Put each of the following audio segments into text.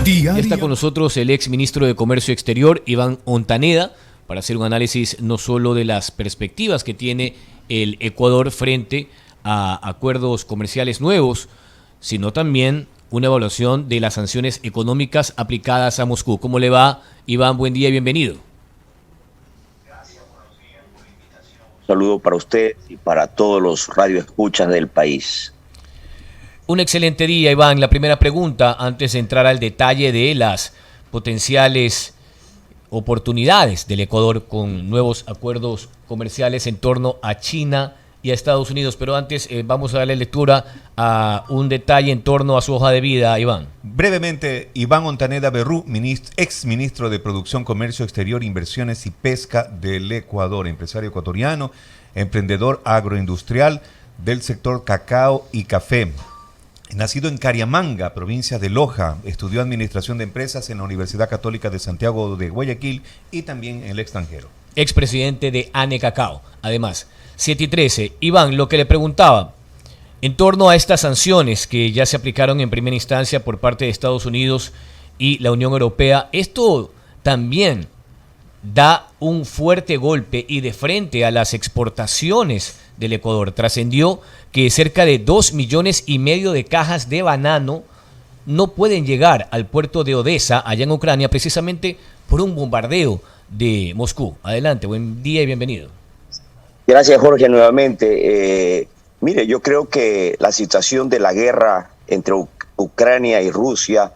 Ya está con nosotros el ex ministro de Comercio Exterior, Iván Ontaneda, para hacer un análisis no solo de las perspectivas que tiene el Ecuador frente a acuerdos comerciales nuevos, sino también una evaluación de las sanciones económicas aplicadas a Moscú. ¿Cómo le va, Iván? Buen día y bienvenido. Un saludo para usted y para todos los radioescuchas del país. Un excelente día, Iván. La primera pregunta, antes de entrar al detalle de las potenciales oportunidades del Ecuador con nuevos acuerdos comerciales en torno a China y a Estados Unidos. Pero antes vamos a darle lectura a un detalle en torno a su hoja de vida, Iván. Brevemente, Iván Ontaneda Berrú, ex ministro de Producción, Comercio Exterior, Inversiones y Pesca del Ecuador, empresario ecuatoriano, emprendedor agroindustrial del sector cacao y café. Nacido en Cariamanga, provincia de Loja, estudió Administración de Empresas en la Universidad Católica de Santiago de Guayaquil y también en el extranjero. Expresidente de ANE Cacao. Además, 7:13. Iván, lo que le preguntaba, en torno a estas sanciones que ya se aplicaron en primera instancia por parte de Estados Unidos y la Unión Europea, ¿esto también da un fuerte golpe y de frente a las exportaciones del Ecuador? Trascendió que cerca de 2,5 millones de cajas de banano no pueden llegar al puerto de Odesa, allá en Ucrania, precisamente por un bombardeo de Moscú. Adelante, buen día y bienvenido. Gracias, Jorge, nuevamente. Mire, yo creo que la situación de la guerra entre Ucrania y Rusia,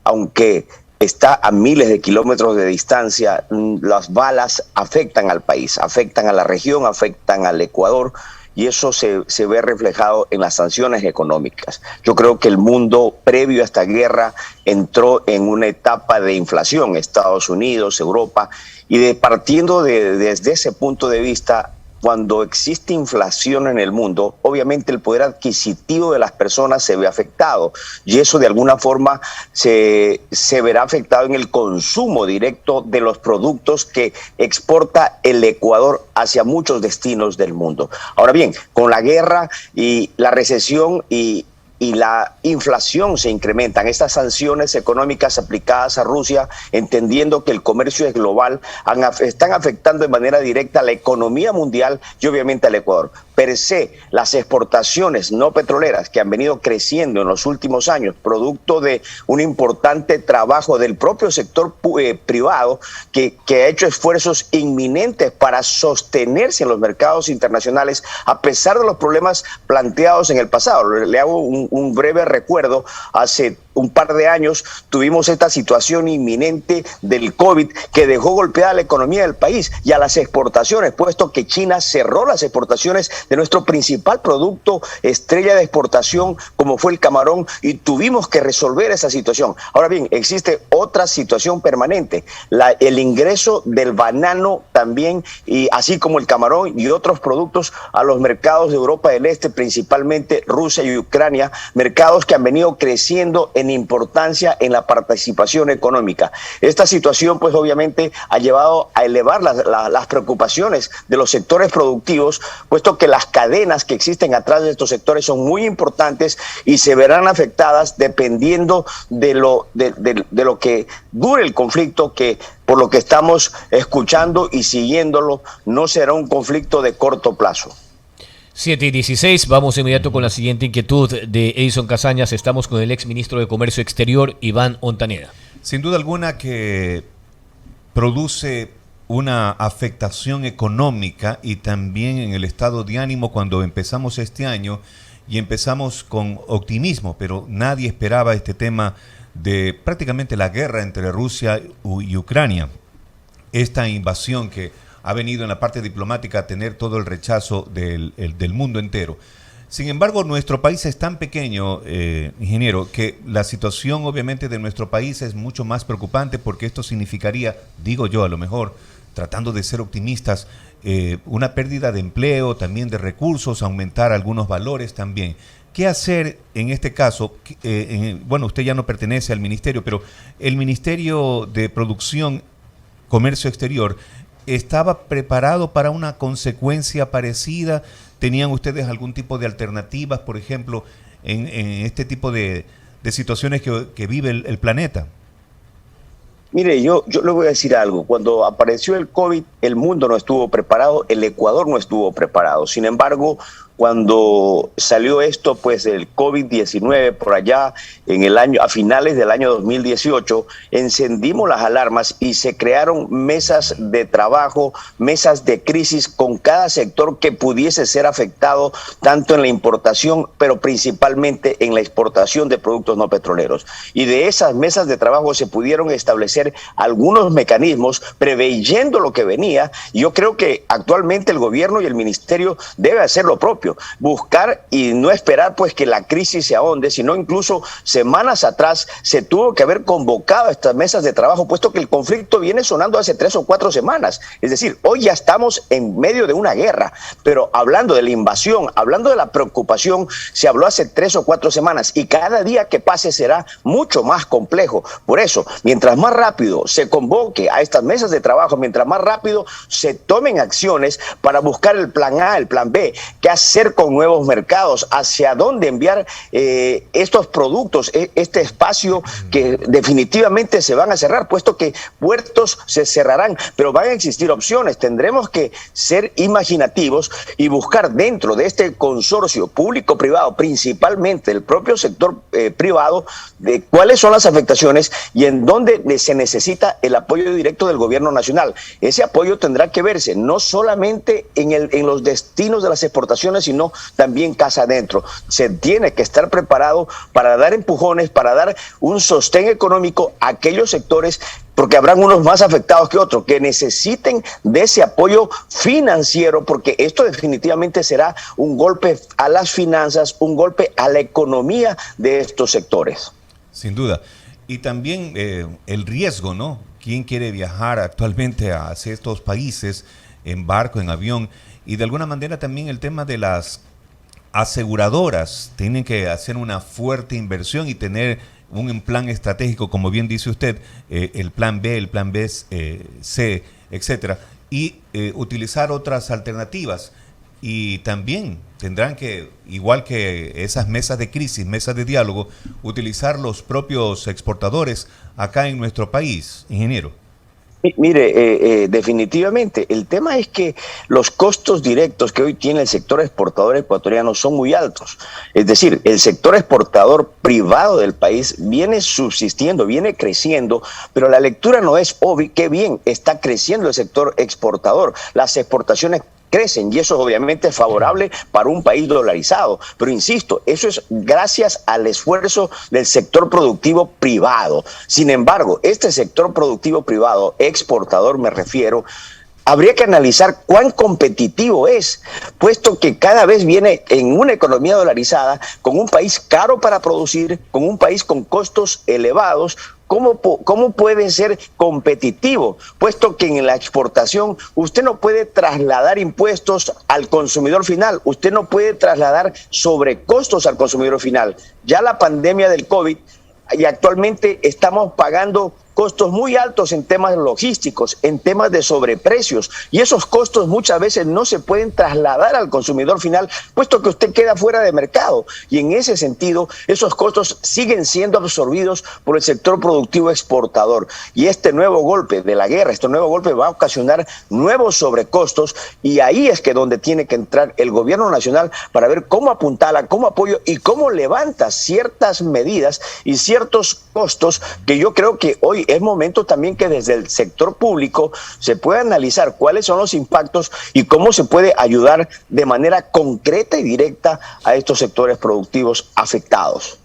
aunque está a miles de kilómetros de distancia, las balas afectan al país, afectan a la región, afectan al Ecuador, y eso se ve reflejado en las sanciones económicas. Yo creo que el mundo previo a esta guerra entró en una etapa de inflación, Estados Unidos, Europa, y partiendo desde ese punto de vista, cuando existe inflación en el mundo, obviamente el poder adquisitivo de las personas se ve afectado, y eso de alguna forma se verá afectado en el consumo directo de los productos que exporta el Ecuador hacia muchos destinos del mundo. Ahora bien, con la guerra y la recesión y la inflación se incrementan, estas sanciones económicas aplicadas a Rusia, entendiendo que el comercio es global, están afectando de manera directa a la economía mundial y obviamente al Ecuador. Per se, las exportaciones no petroleras que han venido creciendo en los últimos años, producto de un importante trabajo del propio sector privado que ha hecho esfuerzos inminentes para sostenerse en los mercados internacionales a pesar de los problemas planteados en el pasado. Le hago un breve recuerdo. Hace un par de años tuvimos esta situación inminente del COVID que dejó golpeada la economía del país y a las exportaciones, puesto que China cerró las exportaciones de nuestro principal producto estrella de exportación, como fue el camarón, y tuvimos que resolver esa situación. Ahora bien, existe otra situación permanente, el ingreso del banano también, y así como el camarón y otros productos a los mercados de Europa del Este, principalmente Rusia y Ucrania, mercados que han venido creciendo en importancia en la participación económica. Esta situación, pues obviamente, ha llevado a elevar las preocupaciones de los sectores productivos, puesto que las cadenas que existen atrás de estos sectores son muy importantes y se verán afectadas dependiendo de lo que dure el conflicto, que por lo que estamos escuchando y siguiéndolo, no será un conflicto de corto plazo. 7:16, vamos de inmediato con la siguiente inquietud de Edison Casañas. Estamos con el ex ministro de Comercio Exterior, Iván Ontaneda. Sin duda alguna que produce una afectación económica y también en el estado de ánimo cuando empezamos este año, y empezamos con optimismo, pero nadie esperaba este tema de prácticamente la guerra entre Rusia y Ucrania. Esta invasión que ha venido en la parte diplomática a tener todo el rechazo del mundo entero. Sin embargo, nuestro país es tan pequeño, ingeniero, que la situación obviamente de nuestro país es mucho más preocupante, porque esto significaría, digo yo a lo mejor, tratando de ser optimistas, una pérdida de empleo, también de recursos, aumentar algunos valores también. ¿Qué hacer en este caso? Bueno, usted ya no pertenece al ministerio, pero el Ministerio de Producción, Comercio Exterior, ¿estaba preparado para una consecuencia parecida? ¿Tenían ustedes algún tipo de alternativas, por ejemplo, en este tipo de situaciones que vive el planeta? Mire, yo le voy a decir algo. Cuando apareció el COVID, el mundo no estuvo preparado, el Ecuador no estuvo preparado. Sin embargo, cuando salió esto, pues el COVID-19 por allá a finales del año 2018, encendimos las alarmas y se crearon mesas de trabajo, mesas de crisis con cada sector que pudiese ser afectado, tanto en la importación, pero principalmente en la exportación de productos no petroleros. Y de esas mesas de trabajo se pudieron establecer algunos mecanismos preveyendo lo que venía. Yo creo que actualmente el gobierno y el ministerio debe hacer lo propio. Buscar y no esperar pues que la crisis se ahonde, sino incluso semanas atrás se tuvo que haber convocado a estas mesas de trabajo, puesto que el conflicto viene sonando hace 3 o 4 semanas. Es decir, hoy ya estamos en medio de una guerra, pero hablando de la invasión, hablando de la preocupación, se habló hace 3 o 4 semanas y cada día que pase será mucho más complejo. Por eso, mientras más rápido se convoque a estas mesas de trabajo, mientras más rápido se tomen acciones para buscar el plan A, el plan B, qué hacer con nuevos mercados, hacia dónde enviar estos productos, este espacio que definitivamente se van a cerrar, puesto que puertos se cerrarán, pero van a existir opciones. Tendremos que ser imaginativos y buscar dentro de este consorcio público-privado, principalmente el propio sector privado, de cuáles son las afectaciones y en dónde se necesita el apoyo directo del gobierno nacional. Ese apoyo tendrá que verse no solamente en los destinos de las exportaciones, sino también casa adentro. Se tiene que estar preparado para dar empujones, para dar un sostén económico a aquellos sectores, porque habrán unos más afectados que otros, que necesiten de ese apoyo financiero, porque esto definitivamente será un golpe a las finanzas, un golpe a la economía de estos sectores. Sin duda. Y también el riesgo, ¿no? ¿Quién quiere viajar actualmente hacia estos países en barco, en avión? Y de alguna manera también el tema de las aseguradoras tienen que hacer una fuerte inversión y tener un plan estratégico, como bien dice usted, el plan B, el plan B, C, etcétera, y utilizar otras alternativas. Y también tendrán que, igual que esas mesas de crisis, mesas de diálogo, utilizar los propios exportadores acá en nuestro país, ingeniero. Mire, definitivamente, el tema es que los costos directos que hoy tiene el sector exportador ecuatoriano son muy altos. Es decir, el sector exportador privado del país viene subsistiendo, viene creciendo, pero la lectura no es obvia. Qué bien está creciendo el sector exportador. Las exportaciones crecen y eso obviamente es favorable para un país dolarizado. Pero insisto, eso es gracias al esfuerzo del sector productivo privado. Sin embargo, este sector productivo privado, exportador me refiero, habría que analizar cuán competitivo es, puesto que cada vez viene en una economía dolarizada, con un país caro para producir, con un país con costos elevados. ¿Cómo puede ser competitivo? Puesto que en la exportación usted no puede trasladar impuestos al consumidor final, usted no puede trasladar sobrecostos al consumidor final. Ya la pandemia del COVID y actualmente estamos pagando costos muy altos en temas logísticos, en temas de sobreprecios, y esos costos muchas veces no se pueden trasladar al consumidor final, puesto que usted queda fuera de mercado, y en ese sentido esos costos siguen siendo absorbidos por el sector productivo exportador, y este nuevo golpe de la guerra, este nuevo golpe va a ocasionar nuevos sobrecostos, y ahí es que donde tiene que entrar el gobierno nacional para ver cómo apuntala, cómo apoyo y cómo levanta ciertas medidas y ciertos costos que yo creo que hoy es momento también que desde el sector público se pueda analizar cuáles son los impactos y cómo se puede ayudar de manera concreta y directa a estos sectores productivos afectados.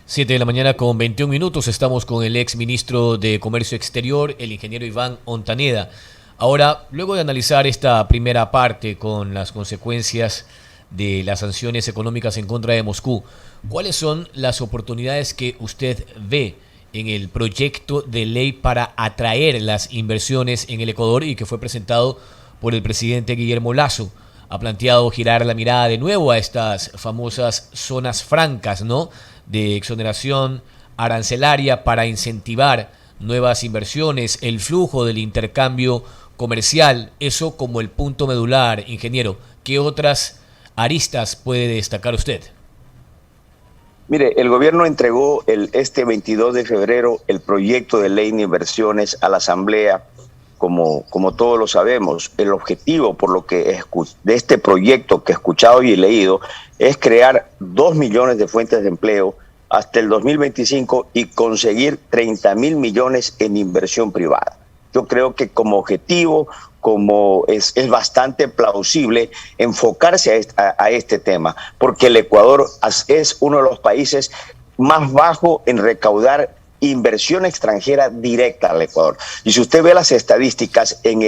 7 de la mañana con 21 minutos, estamos con el ex ministro de Comercio Exterior, el ingeniero Iván Ontaneda. Ahora, luego de analizar esta primera parte con las consecuencias de las sanciones económicas en contra de Moscú, ¿cuáles son las oportunidades que usted ve en el proyecto de ley para atraer las inversiones en el Ecuador y que fue presentado por el presidente Guillermo Lasso? Ha planteado girar la mirada de nuevo a estas famosas zonas francas, ¿no?, de exoneración arancelaria para incentivar nuevas inversiones, el flujo del intercambio comercial, eso como el punto medular. Ingeniero, ¿qué otras aristas puede destacar usted? Mire, el gobierno entregó este 22 de febrero el proyecto de ley de inversiones a la Asamblea. Como todos lo sabemos, el objetivo por lo que de este proyecto que he escuchado y he leído es crear 2 millones de fuentes de empleo hasta el 2025 y conseguir 30.000 millones en inversión privada. Yo creo que como objetivo, es bastante plausible enfocarse a este tema, porque el Ecuador es uno de los países más bajos en recaudar inversión extranjera directa al Ecuador. Y si usted ve las estadísticas en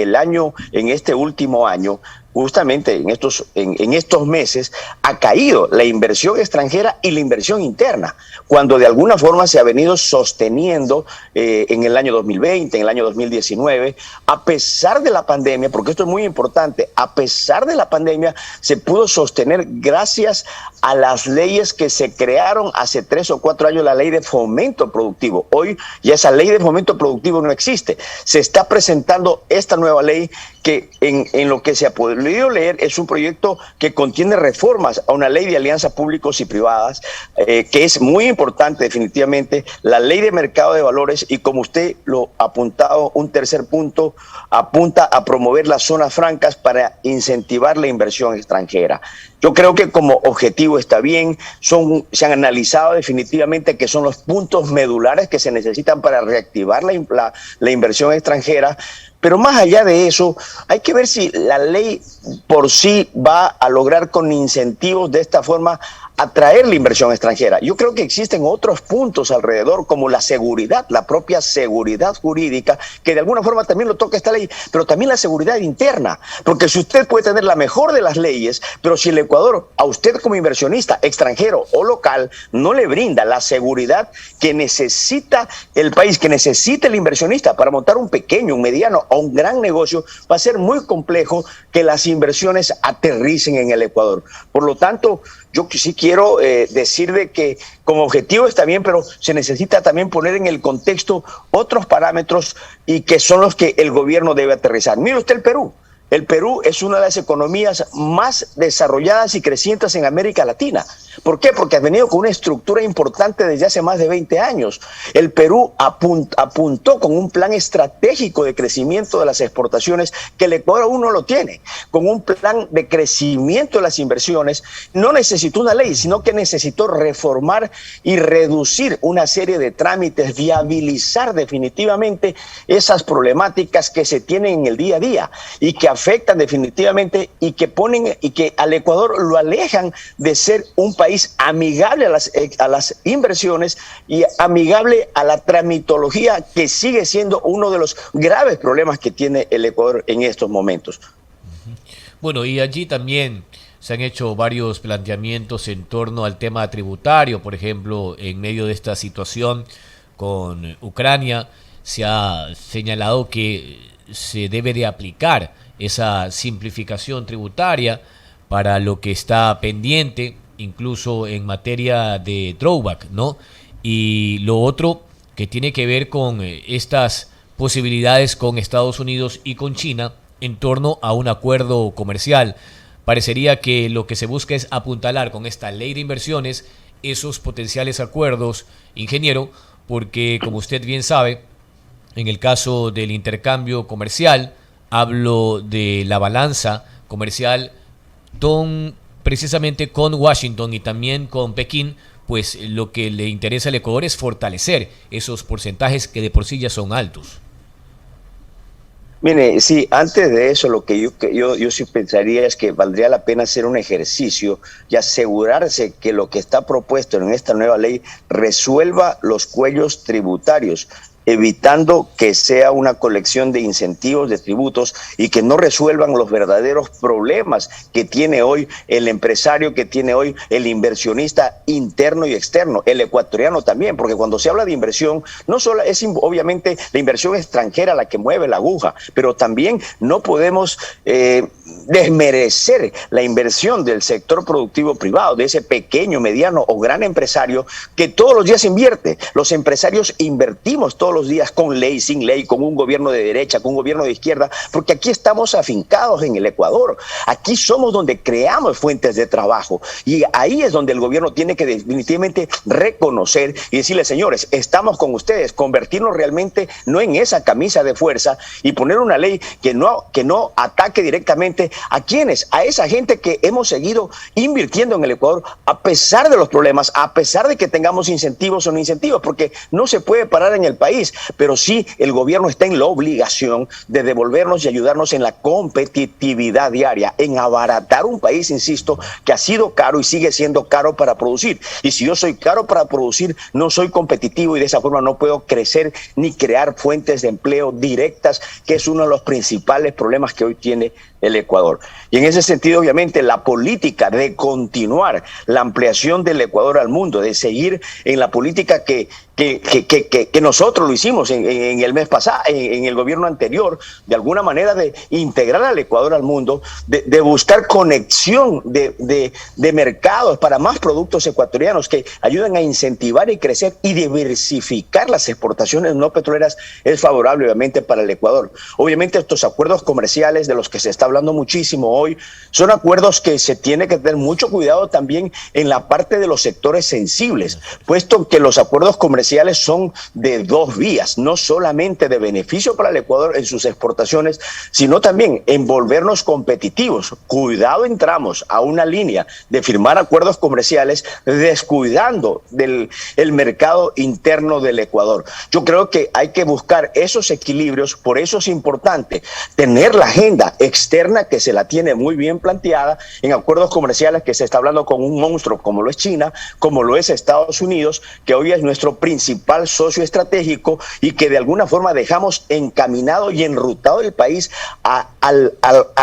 este último año, justamente en estos meses, ha caído la inversión extranjera y la inversión interna, cuando de alguna forma se ha venido sosteniendo en el año 2020, en el año 2019, a pesar de la pandemia, porque esto es muy importante, a pesar de la pandemia se pudo sostener gracias a las leyes que se crearon hace 3 o 4 años, la ley de fomento productivo. Hoy ya esa ley de fomento productivo no existe. Se está presentando esta nueva ley que en lo que se ha podido leer es un proyecto que contiene reformas a una ley de alianzas públicos y privadas, que es muy importante definitivamente, la ley de mercado de valores, y como usted lo ha apuntado, un tercer punto apunta a promover las zonas francas para incentivar la inversión extranjera. Yo creo que como objetivo está bien, se han analizado definitivamente que son los puntos medulares que se necesitan para reactivar la inversión extranjera. Pero más allá de eso, hay que ver si la ley por sí va a lograr con incentivos de esta forma atraer la inversión extranjera. Yo creo que existen otros puntos alrededor, como la seguridad, la propia seguridad jurídica, que de alguna forma también lo toca esta ley, pero también la seguridad interna, porque si usted puede tener la mejor de las leyes, pero si el Ecuador, a usted como inversionista extranjero o local, no le brinda la seguridad que necesita el país, que necesita el inversionista para montar un pequeño, un mediano o un gran negocio, va a ser muy complejo que las inversiones aterricen en el Ecuador. Por lo tanto, yo sí quiero decir de que como objetivo está bien, pero se necesita también poner en el contexto otros parámetros y que son los que el gobierno debe aterrizar. Mire usted el Perú. El Perú es una de las economías más desarrolladas y crecientes en América Latina. ¿Por qué? Porque ha venido con una estructura importante desde hace más de 20 años. El Perú apuntó con un plan estratégico de crecimiento de las exportaciones que el Ecuador aún no lo tiene. Con un plan de crecimiento de las inversiones, no necesitó una ley, sino que necesitó reformar y reducir una serie de trámites, viabilizar definitivamente esas problemáticas que se tienen en el día a día y que afectan definitivamente y que al Ecuador lo alejan de ser un país amigable a las inversiones y amigable a la tramitología, que sigue siendo uno de los graves problemas que tiene el Ecuador en estos momentos. Bueno, y allí también se han hecho varios planteamientos en torno al tema tributario. Por ejemplo, en medio de esta situación con Ucrania, se ha señalado que se debe de aplicar esa simplificación tributaria para lo que está pendiente, incluso en materia de drawback, ¿no? Y lo otro que tiene que ver con estas posibilidades con Estados Unidos y con China en torno a un acuerdo comercial. Parecería que lo que se busca es apuntalar con esta ley de inversiones esos potenciales acuerdos, ingeniero, porque como usted bien sabe, en el caso del intercambio comercial, hablo de la balanza comercial precisamente con Washington y también con Pekín, pues lo que le interesa al Ecuador es fortalecer esos porcentajes que de por sí ya son altos. Mire, sí, antes de eso, lo que yo sí pensaría es que valdría la pena hacer un ejercicio y asegurarse que lo que está propuesto en esta nueva ley resuelva los cuellos tributarios, evitando que sea una colección de incentivos, de tributos, y que no resuelvan los verdaderos problemas que tiene hoy el empresario, que tiene hoy el inversionista interno y externo, el ecuatoriano también, porque cuando se habla de inversión, no solo es obviamente la inversión extranjera la que mueve la aguja, pero también no podemos desmerecer la inversión del sector productivo privado, de ese pequeño, mediano o gran empresario que todos los días invierte. Los empresarios invertimos todos todos los días con ley, sin ley, con un gobierno de derecha, con un gobierno de izquierda, porque aquí estamos afincados en el Ecuador. Aquí somos donde creamos fuentes de trabajo y ahí es donde el gobierno tiene que definitivamente reconocer y decirle, señores, estamos con ustedes, convertirnos realmente no en esa camisa de fuerza y poner una ley que no ataque directamente a quienes, a esa gente que hemos seguido invirtiendo en el Ecuador a pesar de los problemas, a pesar de que tengamos incentivos o no incentivos, porque no se puede parar en el país, pero sí el gobierno está en la obligación de devolvernos y ayudarnos en la competitividad diaria, en abaratar un país, insisto, que ha sido caro y sigue siendo caro para producir. Y si yo soy caro para producir, no soy competitivo y de esa forma no puedo crecer ni crear fuentes de empleo directas, que es uno de los principales problemas que hoy tiene el Ecuador. Y en ese sentido, obviamente, la política de continuar la ampliación del Ecuador al mundo, de seguir en la política que nosotros lo hicimos en el mes pasado, en el gobierno anterior, de alguna manera de integrar al Ecuador al mundo, de buscar conexión de mercados para más productos ecuatorianos que ayuden a incentivar y crecer y diversificar las exportaciones no petroleras, es favorable obviamente para el Ecuador. Obviamente estos acuerdos comerciales de los que se está hablando muchísimo hoy son acuerdos que se tiene que tener mucho cuidado también en la parte de los sectores sensibles, puesto que los acuerdos comerciales son de dos vías, no solamente de beneficio para el Ecuador en sus exportaciones, sino también en volvernos competitivos. Cuidado, entramos a una línea de firmar acuerdos comerciales descuidando el mercado interno del Ecuador. Yo creo que hay que buscar esos equilibrios, por eso es importante tener la agenda externa que se la tiene muy bien planteada en acuerdos comerciales, que se está hablando con un monstruo como lo es China, como lo es Estados Unidos, que hoy es nuestro principal socio estratégico y que de alguna forma dejamos encaminado y enrutado el país a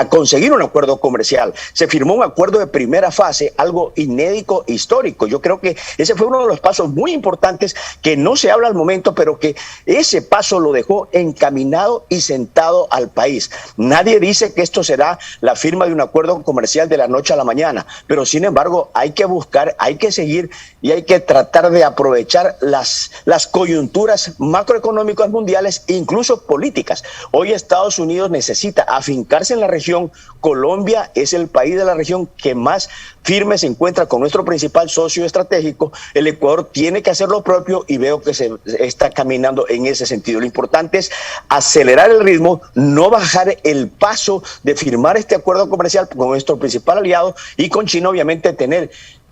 conseguir un acuerdo comercial. Se firmó un acuerdo de primera fase, algo inédito, histórico. Yo creo que ese fue uno de los pasos muy importantes que no se habla al momento, pero que ese paso lo dejó encaminado y sentado al país. Nadie dice que esto será la firma de un acuerdo comercial de la noche a la mañana, pero sin embargo hay que buscar, hay que seguir y hay que tratar de aprovechar las coyunturas macroeconómicas mundiales e incluso políticas. Hoy Estados Unidos necesita afincarse en la región. Colombia es el país de la región que más firme se encuentra con nuestro principal socio estratégico. El Ecuador tiene que hacer lo propio y veo que se está caminando en ese sentido. Lo importante es acelerar el ritmo, no bajar el paso de firmar este acuerdo comercial con nuestro principal aliado y con China, obviamente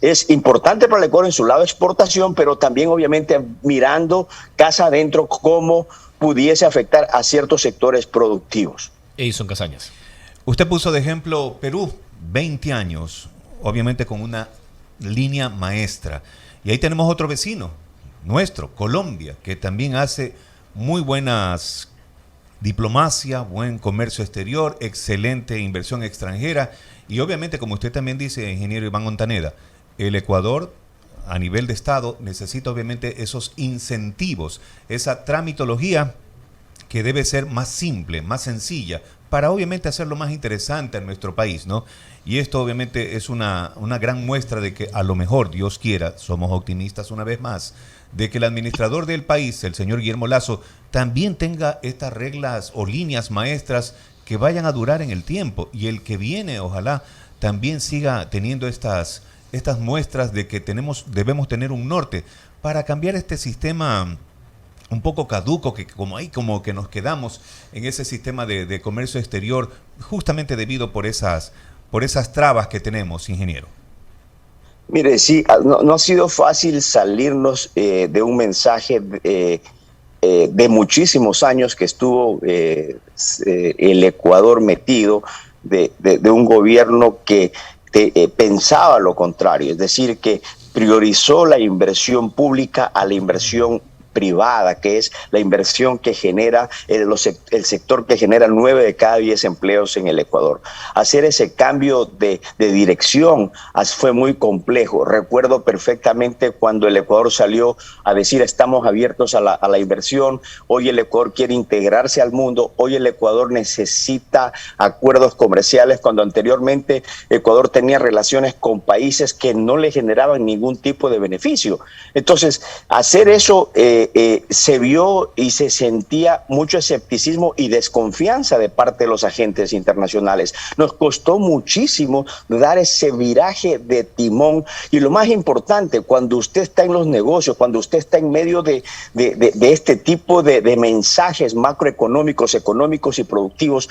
es importante para el Ecuador en su lado de exportación, pero también obviamente mirando casa adentro cómo pudiese afectar a ciertos sectores productivos. Edison Casañas. Usted puso de ejemplo Perú, 20 años, obviamente con una línea maestra. Y ahí tenemos otro vecino nuestro, Colombia, que también hace muy buenas diplomacia, buen comercio exterior, excelente inversión extranjera. Y obviamente, como usted también dice, ingeniero Iván Montaneda, el Ecuador a nivel de Estado necesita obviamente esos incentivos, esa tramitología que debe ser más simple, más sencilla, para obviamente hacerlo más interesante en nuestro país, ¿no? Y esto obviamente es una gran muestra de que a lo mejor, Dios quiera, somos optimistas una vez más, de que el administrador del país, el señor Guillermo Lasso, también tenga estas reglas o líneas maestras que vayan a durar en el tiempo. Y el que viene, ojalá, también siga teniendo estas muestras de que debemos tener un norte para cambiar este sistema un poco caduco, que como que nos quedamos en ese sistema de comercio exterior, justamente debido por esas trabas que tenemos, ingeniero. Mire, sí, no ha sido fácil salirnos de un mensaje de muchísimos años que estuvo el Ecuador metido, de un gobierno que pensaba lo contrario, es decir, que priorizó la inversión pública a la inversión privada, que es la inversión que genera el sector que genera 9 de cada 10 empleos en el Ecuador. Hacer ese cambio de dirección fue muy complejo. Recuerdo perfectamente cuando el Ecuador salió a decir estamos abiertos a la inversión. Hoy el Ecuador quiere integrarse al mundo. Hoy el Ecuador necesita acuerdos comerciales cuando anteriormente Ecuador tenía relaciones con países que no le generaban ningún tipo de beneficio. Entonces, hacer eso se vio y se sentía mucho escepticismo y desconfianza de parte de los agentes internacionales. Nos costó muchísimo dar ese viraje de timón, y lo más importante, cuando usted está en los negocios, cuando usted está en medio de este tipo de mensajes macroeconómicos, económicos y productivos,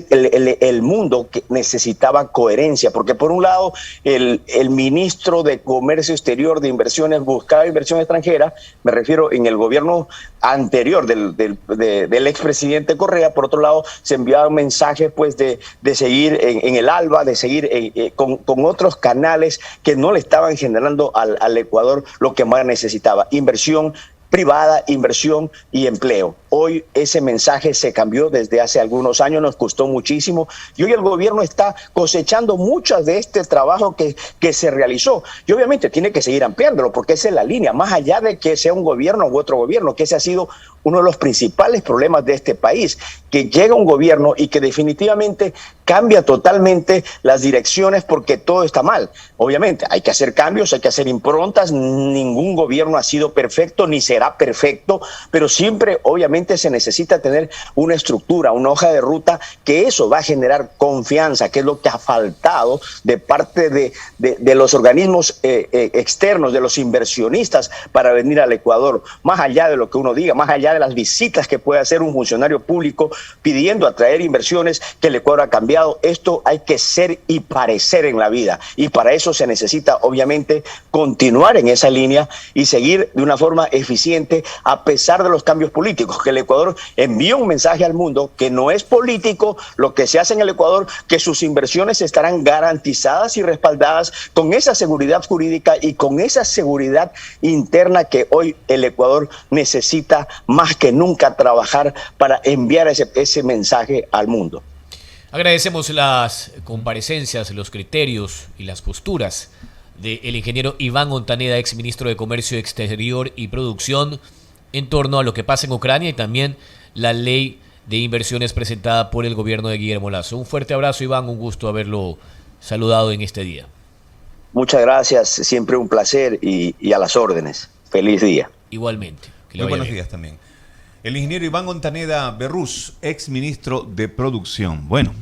el mundo que necesitaba coherencia, porque por un lado el ministro de Comercio Exterior, de Inversiones, buscaba inversión extranjera, me refiero en el gobierno anterior del expresidente Correa. Por otro lado, se enviaban mensajes pues de seguir en el ALBA, de seguir con otros canales que no le estaban generando al Ecuador lo que más necesitaba: inversión privada, inversión y empleo. Hoy ese mensaje se cambió desde hace algunos años, nos costó muchísimo, y hoy el gobierno está cosechando muchas de este trabajo que se realizó, y obviamente tiene que seguir ampliándolo, porque esa es la línea, más allá de que sea un gobierno u otro gobierno, que ese ha sido uno de los principales problemas de este país, que llega un gobierno y que definitivamente cambia totalmente las direcciones porque todo está mal. Obviamente hay que hacer cambios, hay que hacer improntas, ningún gobierno ha sido perfecto ni será perfecto, pero siempre obviamente se necesita tener una estructura, una hoja de ruta, que eso va a generar confianza, que es lo que ha faltado de parte de los organismos externos, de los inversionistas, para venir al Ecuador, más allá de lo que uno diga, más allá de las visitas que puede hacer un funcionario público pidiendo atraer inversiones, que el Ecuador ha cambiado. Esto hay que ser y parecer en la vida, y para eso se necesita obviamente continuar en esa línea y seguir de una forma eficiente a pesar de los cambios políticos, que el Ecuador envía un mensaje al mundo que no es político lo que se hace en el Ecuador, que sus inversiones estarán garantizadas y respaldadas con esa seguridad jurídica y con esa seguridad interna que hoy el Ecuador necesita más que nunca trabajar para enviar ese mensaje al mundo. Agradecemos las comparecencias, los criterios y las posturas del ingeniero Iván Montaneda, ex ministro de Comercio Exterior y Producción, en torno a lo que pasa en Ucrania y también la ley de inversiones presentada por el gobierno de Guillermo Lasso. Un fuerte abrazo, Iván, un gusto haberlo saludado en este día. Muchas gracias, siempre un placer y a las órdenes. Feliz día. Igualmente. Muy buenos días también. El ingeniero Iván Montaneda Berrús, ex ministro de Producción. Bueno.